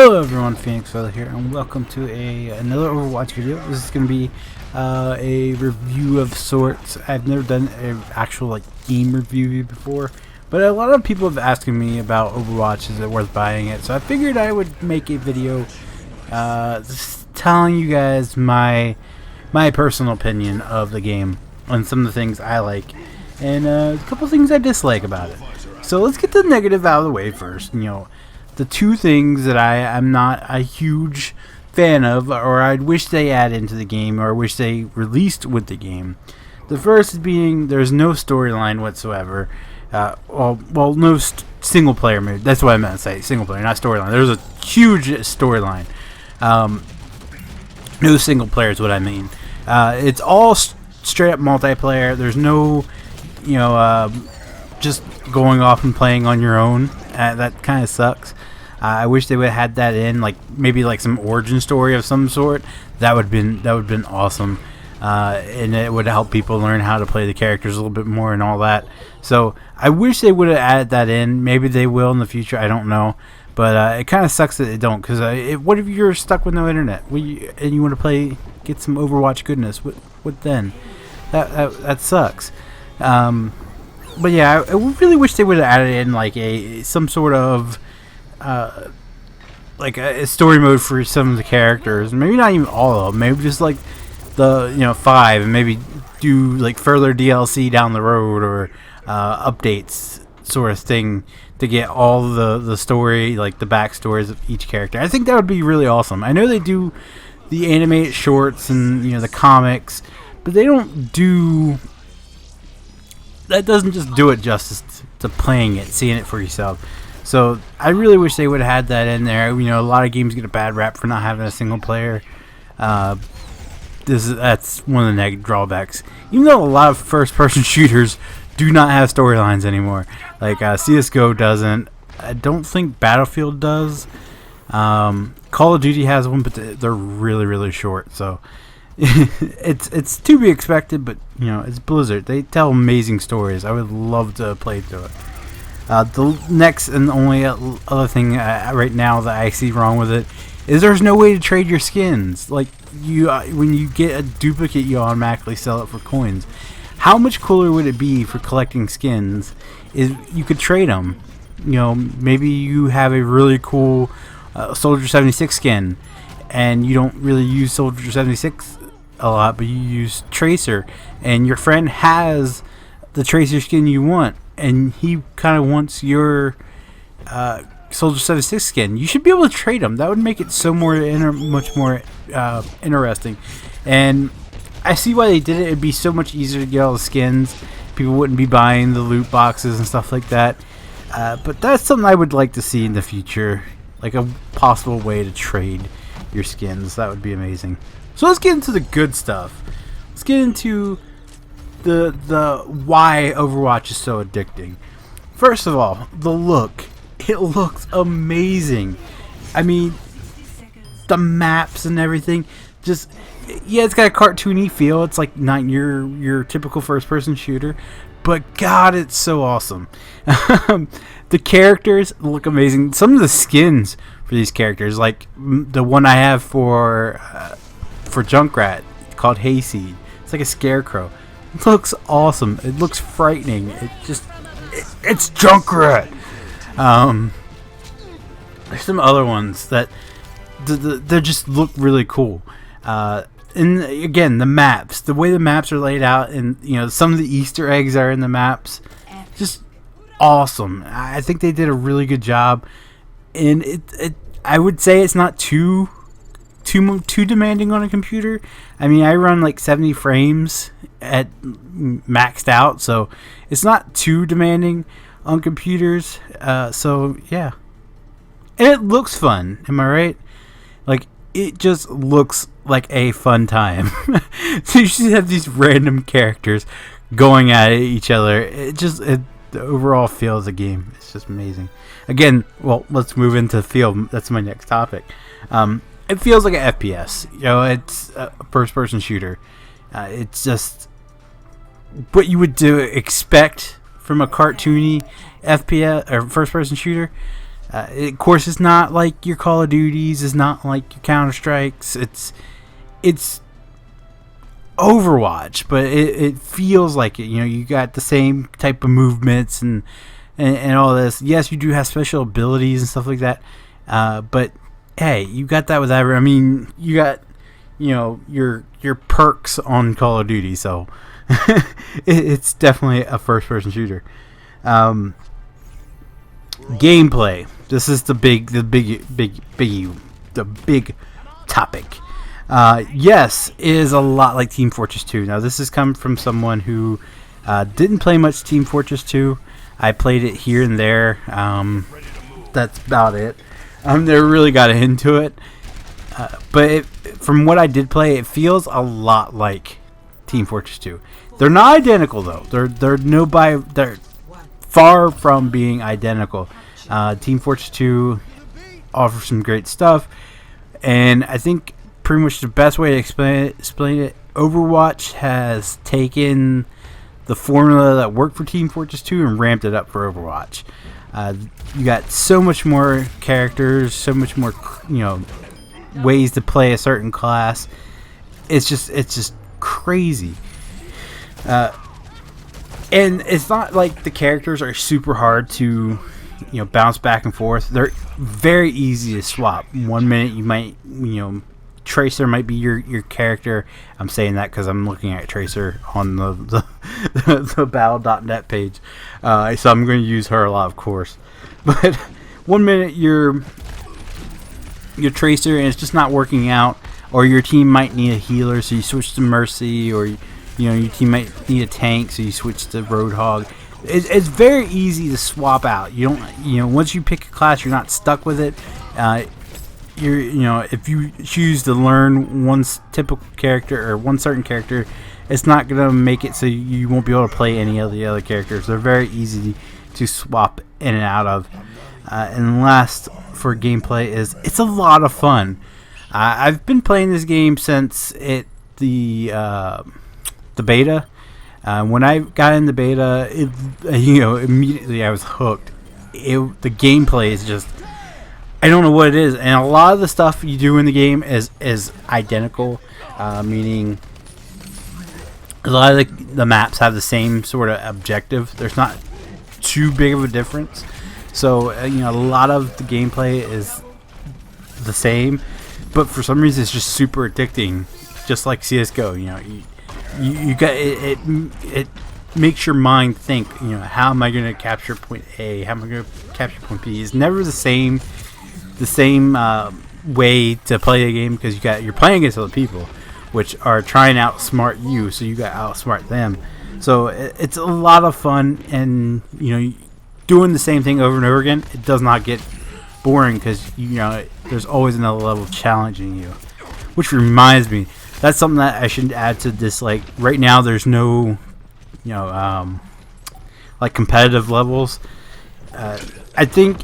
Hello everyone, Phoenix Feather here, and welcome to another Overwatch video. This is going to be a review of sorts. I've never done an actual game review before, but a lot of people have asked me about Overwatch, is it worth buying it? So I figured I would make a video just telling you guys my personal opinion of the game on some of the things I like and a couple things I dislike about it. So let's get the negative out of the way first. The two things that I'm not a huge fan of, or I'd wish they add into the game, or wish they released with the game. The first being there's no storyline whatsoever. No single player mode. That's what I meant to say. Single player, not storyline. There's a huge storyline. No single player is what I mean. It's all straight up multiplayer. There's no, just going off and playing on your own. That kind of sucks. I wish they would have had that in, maybe some origin story of some sort. That would have been awesome, and it would help people learn how to play the characters a little bit more and all that. So I wish they would have added that in. Maybe they will in the future. I don't know, but it kind of sucks that they don't. Because what if you're stuck with no internet and you want to get some Overwatch goodness? What then? That sucks. But yeah, I really wish they would have added in some sort of a story mode for some of the characters. Maybe not even all of them. Maybe just the 5, and maybe do further DLC down the road, or updates sort of thing to get all the story, the backstories of each character. I think that would be really awesome. I know they do the animated shorts and the comics, but they don't do. That doesn't just do it justice to playing it, seeing it for yourself. So I really wish they would have had that in there. A lot of games get a bad rap for not having a single player. That's one of the negative drawbacks. Even though a lot of first-person shooters do not have storylines anymore, CS:GO doesn't. I don't think Battlefield does. Call of Duty has one, but they're really, really short. So it's to be expected, but it's Blizzard. They tell amazing stories. I would love to play through it. The next and only other thing right now that I see wrong with it is there's no way to trade your skins. When you get a duplicate, you automatically sell it for coins. How much cooler would it be for collecting skins if you could trade them? Maybe you have a really cool Soldier 76 skin, and you don't really use Soldier 76 a lot, but you use Tracer, and your friend has the Tracer skin you want, and he kind of wants your Soldier 76 skin. You should be able to trade them. That would make it so much more interesting. And I see why they did it. It'd be so much easier to get all the skins. People wouldn't be buying the loot boxes and stuff like that. But that's something I would like to see in the future, a possible way to trade your skins. That would be amazing. So let's get into the good stuff. Let's get into the why Overwatch is so addicting. First of all, the look. It looks amazing. I mean, the maps and everything. It's got a cartoony feel. It's not your typical first-person shooter, but God, it's so awesome. The characters look amazing. Some of the skins for these characters, the one I have for Junkrat, called Hayseed. It's like a scarecrow. It looks awesome. It looks frightening. It's Junkrat. There's some other ones that they just look really cool. And again, the maps, the way the maps are laid out, and some of the Easter eggs are in the maps, just awesome. I think they did a really good job, and I would say it's not too demanding on a computer. I mean, I run 70 frames at maxed out, so it's not too demanding on computers. So yeah, and it looks fun. Am I right? It just looks like a fun time. So you should have these random characters going at each other. The overall feel of the game, it's just amazing. Again, well, let's move into feel. That's my next topic. It feels like an FPS. It's a first-person shooter. It's just what you would expect from a cartoony FPS or first-person shooter. Of course, it's not like your Call of Duties. It's not like your Counter Strikes. It's Overwatch, but it feels like it. You know, you got the same type of movements and all this. Yes, you do have special abilities and stuff like that. But hey, you got that with every. I mean, you got, you know, your perks on Call of Duty, so it's definitely a first-person shooter. Gameplay. This is the big topic. Yes, is a lot like Team Fortress 2. Now, this has come from someone who didn't play much Team Fortress 2. I played it here and there. That's about it. Never really got into it. But from what I did play, it feels a lot like Team Fortress 2. They're not identical, though. They're far from being identical. Team Fortress 2 offers some great stuff, and I think pretty much the best way to explain it, Overwatch has taken the formula that worked for Team Fortress 2 and ramped it up for Overwatch. You got so much more characters, so much more, you know, ways to play a certain class. It's just crazy. And it's not like the characters are super hard to, you know, bounce back and forth. They're very easy to swap. 1 minute you might, you know, Tracer might be your character. I'm saying that because I'm looking at Tracer on the battle.net page. So I'm going to use her a lot, of course. But 1 minute you're Tracer and it's just not working out, or your team might need a healer, so you switch to Mercy, or you know, your team might need a tank, so you switch to Roadhog. It's very easy to swap out. You don't, you know, once you pick a class, you're not stuck with it. You know, if you choose to learn one typical character or one certain character, it's not gonna make it so you won't be able to play any of the other characters. They're very easy to swap in and out of. And last for gameplay is it's a lot of fun. I've been playing this game since the beta. When I got in the beta, you know, immediately I was hooked. The gameplay is just, I don't know what it is, and a lot of the stuff you do in the game is identical, meaning a lot of the maps have the same sort of objective. There's not too big of a difference, so you know, a lot of the gameplay is the same, but for some reason it's just super addicting, just like CS:GO. You know, you got it makes your mind think, you know, how am I going to capture point A, how am I going to capture point B. It's never the same way to play a game, because you're playing against other people which are trying to outsmart you, so you got to outsmart them. So it's a lot of fun, and you know, doing the same thing over and over again, it does not get boring, because you know, there's always another level challenging you. Which reminds me, that's something that I should add to this. Like right now, there's no, you know, like competitive levels. I think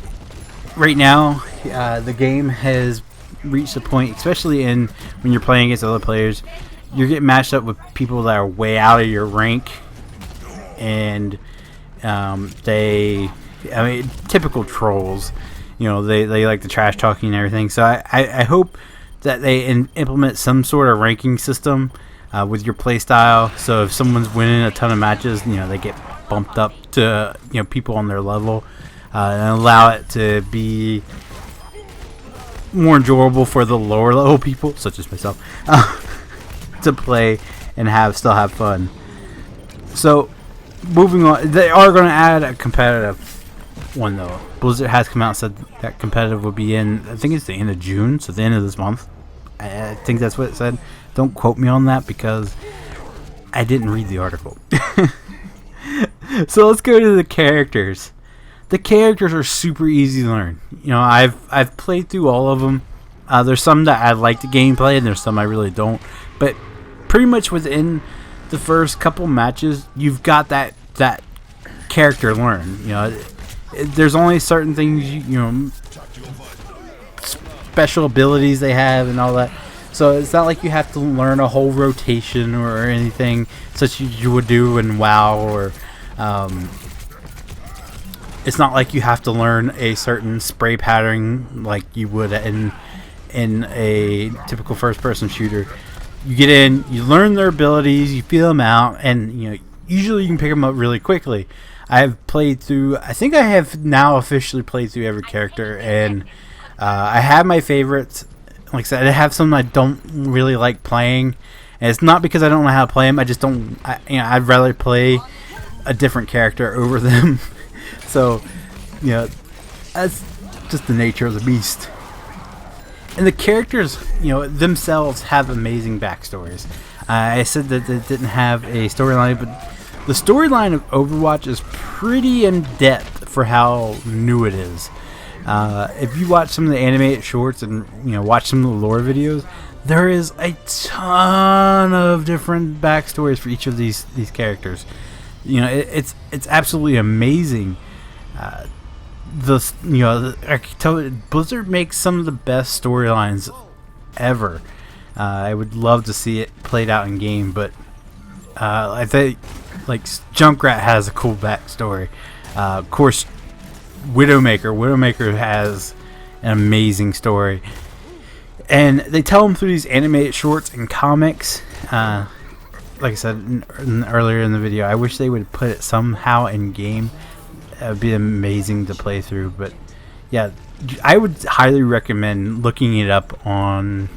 right now the game has reached a point, especially when you're playing against other players, you're getting matched up with people that are way out of your rank, and typical trolls. You know, they like the trash talking and everything. So I hope that they implement some sort of ranking system with your play style. So if someone's winning a ton of matches, you know, they get bumped up to, you know, people on their level, and allow it to be more enjoyable for the lower level people, such as myself, to play and still have fun. So moving on, they are going to add a competitive one though. Blizzard has come out and said that competitive would be in, I think it's the end of June, so the end of this month. I think that's what it said. Don't quote me on that because I didn't read the article. So let's go to the characters. The characters are super easy to learn. You know, I've played through all of them. There's some that I like the gameplay, and there's some I really don't. But pretty much within the first couple matches, you've got that character learn. You know, there's only certain things you know, special abilities they have and all that. So it's not like you have to learn a whole rotation or anything such as you would do in WoW or It's not like you have to learn a certain spray pattern like you would in a typical first-person shooter. You get in, you learn their abilities, you feel them out, and usually you can pick them up really quickly. I think I have now officially played through every character, and I have my favorites. Like I said, I have some I don't really like playing, and it's not because I don't know how to play them. I just don't. I'd rather play a different character over them. So, that's just the nature of the beast. And the characters, themselves have amazing backstories. I said that they didn't have a storyline, but the storyline of Overwatch is pretty in depth for how new it is. If you watch some of the animated shorts and watch some of the lore videos, there is a ton of different backstories for each of these characters. It's absolutely amazing. Blizzard makes some of the best storylines ever. I would love to see it played out in game, but I think Junkrat has a cool backstory. Of course, Widowmaker has an amazing story, and they tell them through these animated shorts and comics. Like I said earlier in the video, I wish they would put it somehow in game. It would be amazing to play through, but yeah, I would highly recommend looking it up on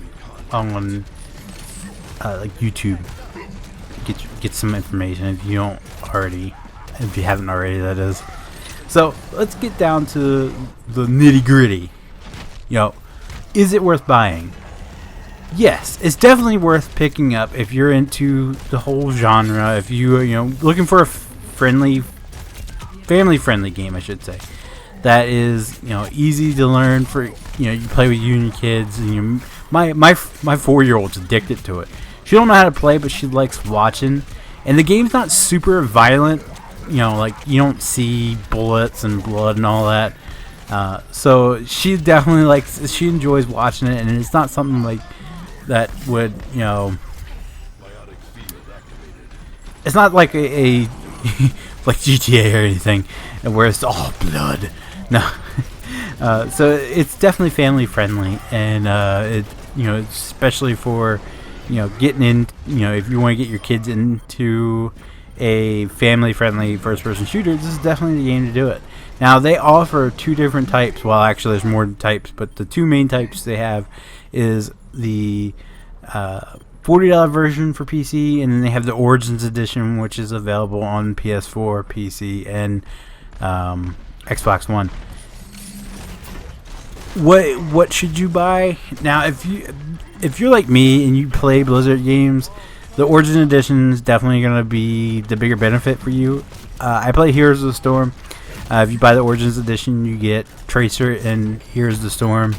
YouTube. Get some information if you haven't already, that is. So let's get down to the nitty gritty. Is it worth buying? Yes, it's definitely worth picking up if you're into the whole genre. If you looking for a family-friendly game, I should say, that is easy to learn for you play with you and your kids. And my 4-year-old's addicted to it. She don't know how to play, but she likes watching. And the game's not super violent. Like you don't see bullets and blood and all that. So she definitely she enjoys watching it, and it's not something like that would it's not like a like GTA or anything where it's all blood. No. So it's definitely family friendly, and especially for getting in, if you want to get your kids into a family friendly first person shooter, this is definitely the game to do it. Now they offer two different types. Well, actually there's more types, but the two main types they have is the $40 version for PC, and then they have the Origins Edition, which is available on PS4, PC, and Xbox One. What should you buy? Now, if you're like me and you play Blizzard games, the Origin Edition is definitely going to be the bigger benefit for you. I play Heroes of the Storm. If you buy the Origins Edition, you get Tracer and Heroes of the Storm.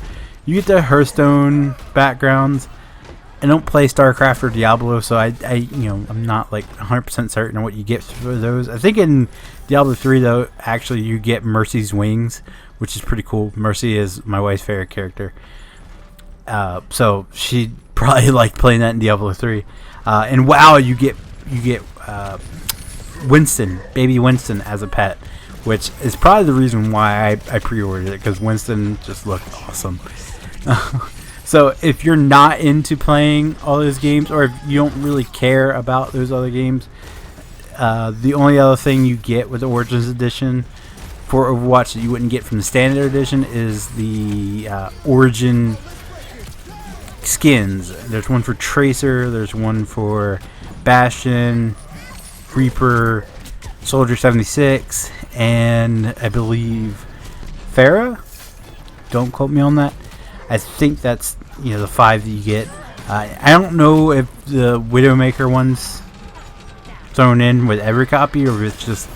You get the Hearthstone backgrounds. I don't play StarCraft or Diablo, so I'm not 100% certain of what you get for those. I think in Diablo 3 though, actually you get Mercy's wings, which is pretty cool. Mercy is my wife's favorite character, so she probably liked playing that in Diablo 3. And WoW, you get Winston, baby Winston, as a pet, which is probably the reason why I pre-ordered it, because Winston just looked awesome. So if you're not into playing all those games, or if you don't really care about those other games, the only other thing you get with the Origins Edition for Overwatch that you wouldn't get from the Standard Edition is the Origin skins. There's one for Tracer, there's one for Bastion, Reaper, Soldier 76, and I believe Pharah. Don't quote me on that. I think that's the 5 that you get. I don't know if the Widowmaker one's thrown in with every copy or if it's just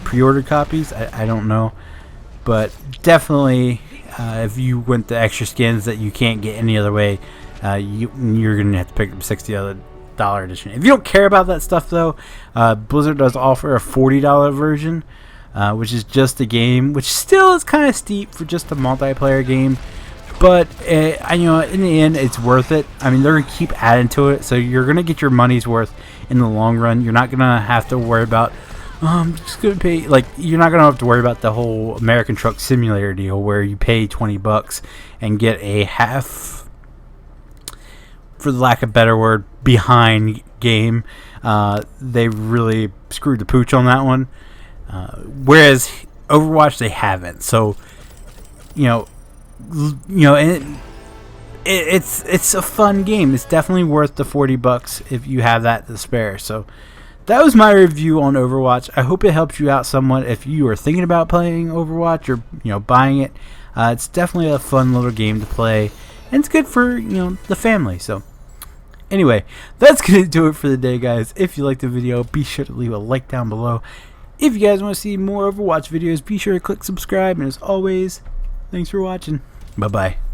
pre-ordered copies. I don't know, but definitely if you want the extra skins that you can't get any other way, you're gonna have to pick up $60 edition. If you don't care about that stuff though, Blizzard does offer a $40 version, which is just a game, which still is kind of steep for just a multiplayer game. But in the end, it's worth it. I mean, they're gonna keep adding to it, so you're gonna get your money's worth in the long run. You're not gonna have to worry about, Just gonna pay, like, you're not gonna have to worry about the whole American Truck Simulator deal where you pay $20 and get a half, for the lack of a better word, behind game. They really screwed the pooch on that one. Whereas Overwatch, they haven't. So, and it's a fun game. It's definitely worth the $40 if you have that to spare. So that was my review on Overwatch. I hope it helps you out somewhat if you are thinking about playing Overwatch or buying it. It's definitely a fun little game to play, and it's good for the family. So anyway, that's gonna do it for the day, guys. If you liked the video, be sure to leave a like down below. If you guys want to see more Overwatch videos, be sure to click subscribe. And as always, thanks for watching. Bye bye.